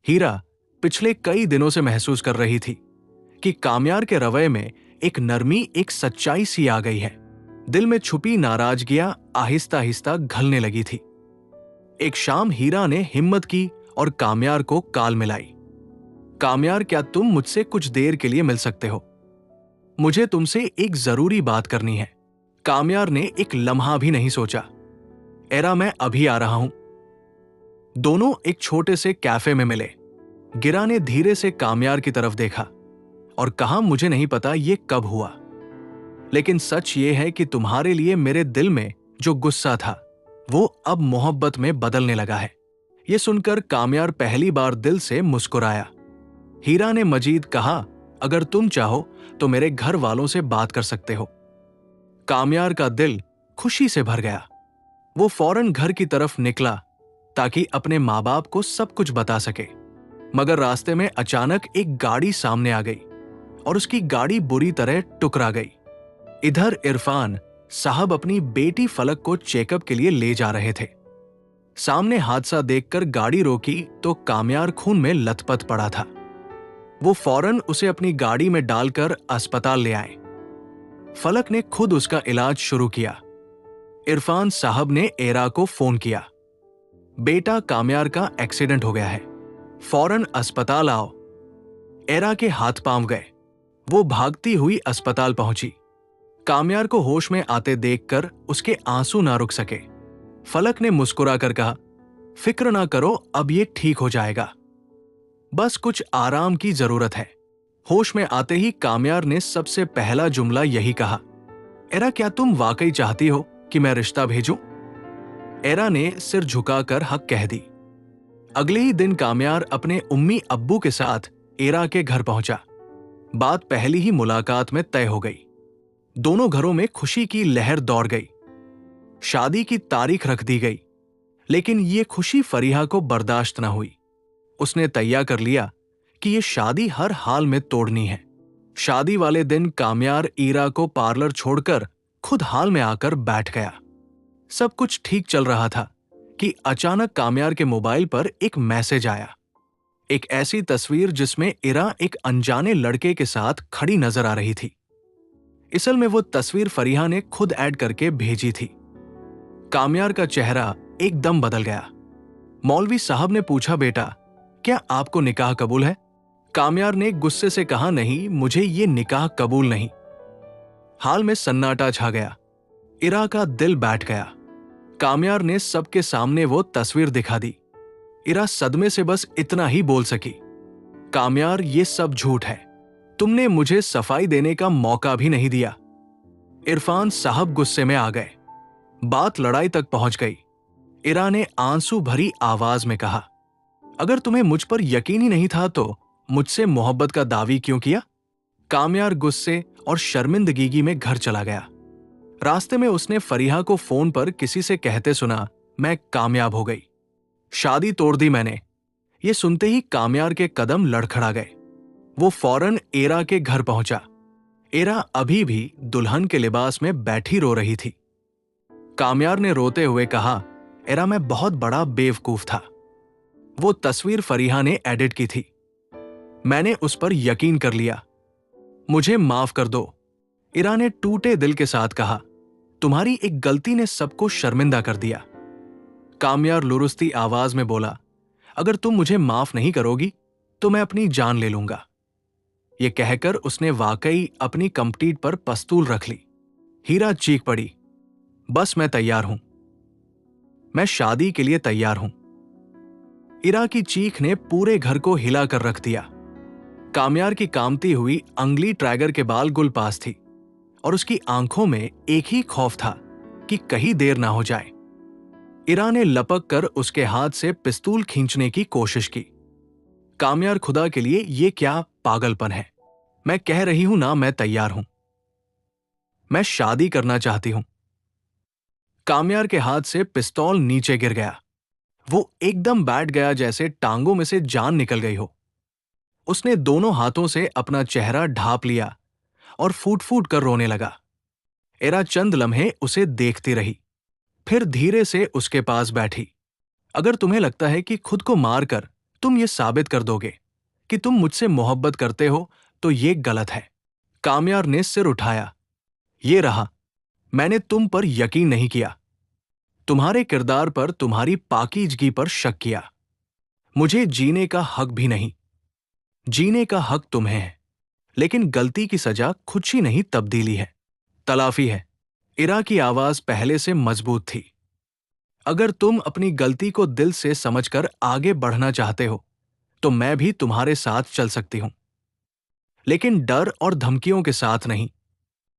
हीरा पिछले कई दिनों से महसूस कर रही थी कि काम्यार के रवैये में एक नरमी, एक सच्चाई सी आ गई है। दिल में छुपी नाराजगियां आहिस्ता आहिस्ता घलने लगी थी। एक शाम हीरा ने हिम्मत की और काम्यार को काल मिलाई। काम्यार, क्या तुम मुझसे कुछ देर के लिए मिल सकते हो? मुझे तुमसे एक जरूरी बात करनी है। काम्यार ने एक लम्हा भी नहीं सोचा। एरा, मैं अभी आ रहा हूं। दोनों एक छोटे से कैफे में मिले। गिरा ने धीरे से काम्यार की तरफ देखा और कहा, मुझे नहीं पता ये कब हुआ, लेकिन सच ये है कि तुम्हारे लिए मेरे दिल में जो गुस्सा था वो अब मोहब्बत में बदलने लगा है। ये सुनकर काम्यार पहली बार दिल से मुस्कुराया। हीरा ने मजीद कहा, अगर तुम चाहो तो मेरे घर वालों से बात कर सकते हो। काम्यार का दिल खुशी से भर गया। वो फौरन घर की तरफ निकला ताकि अपने माँ बाप को सब कुछ बता सके। मगर रास्ते में अचानक एक गाड़ी सामने आ गई और उसकी गाड़ी बुरी तरह टुकरा गई। इधर इरफान साहब अपनी बेटी फलक को चेकअप के लिए ले जा रहे थे। सामने हादसा देखकर गाड़ी रोकी तो काम्यार खून में लथपथ पड़ा था। वो फौरन उसे अपनी गाड़ी में डालकर अस्पताल ले आए। फलक ने खुद उसका इलाज शुरू किया। इरफान साहब ने एरा को फोन किया, बेटा काम्यार का एक्सीडेंट हो गया है, फौरन अस्पताल आओ। एरा के हाथ पांव गए। वो भागती हुई अस्पताल पहुंची। काम्यार को होश में आते देखकर उसके आंसू ना रुक सके। फलक ने मुस्कुराकर कहा, फिक्र ना करो, अब ये ठीक हो जाएगा, बस कुछ आराम की जरूरत है। होश में आते ही काम्यार ने सबसे पहला जुमला यही कहा, एरा, क्या तुम वाकई चाहती हो कि मैं रिश्ता भेजूं? एरा ने सिर झुकाकर हक कह दी। अगले ही दिन काम्यार अपने उम्मी अब्बू के साथ एरा के घर पहुंचा। बात पहली ही मुलाकात में तय हो गई। दोनों घरों में खुशी की लहर दौड़ गई। शादी की तारीख रख दी गई, लेकिन ये खुशी फरीहा को बर्दाश्त न हुई। उसने तैयार कर लिया कि ये शादी हर हाल में तोड़नी है। शादी वाले दिन काम्यार ईरा को पार्लर छोड़कर खुद हाल में आकर बैठ गया। सब कुछ ठीक चल रहा था कि अचानक काम्यार के मोबाइल पर एक मैसेज आया। एक ऐसी तस्वीर जिसमें ईरा एक अनजाने लड़के के साथ खड़ी नजर आ रही थी। असल में वो तस्वीर फरीहा ने खुद ऐड करके भेजी थी। काम्यार का चेहरा एकदम बदल गया। मौलवी साहब ने पूछा, बेटा क्या आपको निकाह कबूल है? काम्यार ने गुस्से से कहा, नहीं, मुझे ये निकाह कबूल नहीं। हाल में सन्नाटा छा गया। ईरा का दिल बैठ गया। काम्यार ने सबके सामने वो तस्वीर दिखा दी। ईरा सदमे से बस इतना ही बोल सकी, काम्यार, ये सब झूठ है, तुमने मुझे सफाई देने का मौका भी नहीं दिया। इरफान साहब गुस्से में आ गए। बात लड़ाई तक पहुंच गई। ईरा ने आंसू भरी आवाज में कहा, अगर तुम्हें मुझ पर यकीन ही नहीं था तो मुझसे मोहब्बत का दावी क्यों किया? काम्यार गुस्से और शर्मिंदगी में घर चला गया। रास्ते में उसने फरीहा को फोन पर किसी से कहते सुना, मैं कामयाब हो गई, शादी तोड़ दी मैंने। ये सुनते ही काम्यार के कदम लड़खड़ा गए। वो फौरन एरा के घर पहुंचा। एरा अभी भी दुल्हन के लिबास में बैठी रो रही थी। काम्यार ने रोते हुए कहा, एरा, मैं बहुत बड़ा बेवकूफ था। वो तस्वीर फरीहा ने एडिट की थी, मैंने उस पर यकीन कर लिया, मुझे माफ कर दो। ईरा ने टूटे दिल के साथ कहा, तुम्हारी एक गलती ने सबको शर्मिंदा कर दिया। काम्यार लुरुस्ती आवाज में बोला, अगर तुम मुझे माफ नहीं करोगी तो मैं अपनी जान ले लूंगा। यह कहकर उसने वाकई अपनी कंपटीट पर पस्तूल रख ली। हीरा चीख पड़ी, बस मैं तैयार हूं, मैं शादी के लिए तैयार हूं। ईरा की चीख ने पूरे घर को हिला कर रख दिया। काम्यार की कामती हुई अंगली ट्रैगर के बाल गुलपास थी और उसकी आंखों में एक ही खौफ था कि कहीं देर ना हो जाए। ईरा ने लपक कर उसके हाथ से पिस्तूल खींचने की कोशिश की। काम्यार, खुदा के लिए ये क्या पागलपन है? मैं कह रही हूं ना, मैं तैयार हूं, मैं शादी करना चाहती हूं। काम्यार के हाथ से पिस्तौल नीचे गिर गया। वो एकदम बैठ गया जैसे टांगों में से जान निकल गई हो। उसने दोनों हाथों से अपना चेहरा ढांप लिया और फूट फूट कर रोने लगा। एरा चंद लम्हे उसे देखती रही, फिर धीरे से उसके पास बैठी। अगर तुम्हें लगता है कि खुद को मारकर तुम ये साबित कर दोगे कि तुम मुझसे मोहब्बत करते हो तो ये गलत है। कामयार ने सिर उठाया। ये रहा, मैंने तुम पर यकीन नहीं किया, तुम्हारे किरदार पर, तुम्हारी पाकीज़गी पर शक किया। मुझे जीने का हक भी नहीं। जीने का हक तुम्हें है, लेकिन गलती की सजा कुछ ही नहीं, तब्दीली है, तलाफी है। इरा की आवाज पहले से मजबूत थी। अगर तुम अपनी गलती को दिल से समझकर आगे बढ़ना चाहते हो तो मैं भी तुम्हारे साथ चल सकती हूं, लेकिन डर और धमकियों के साथ नहीं।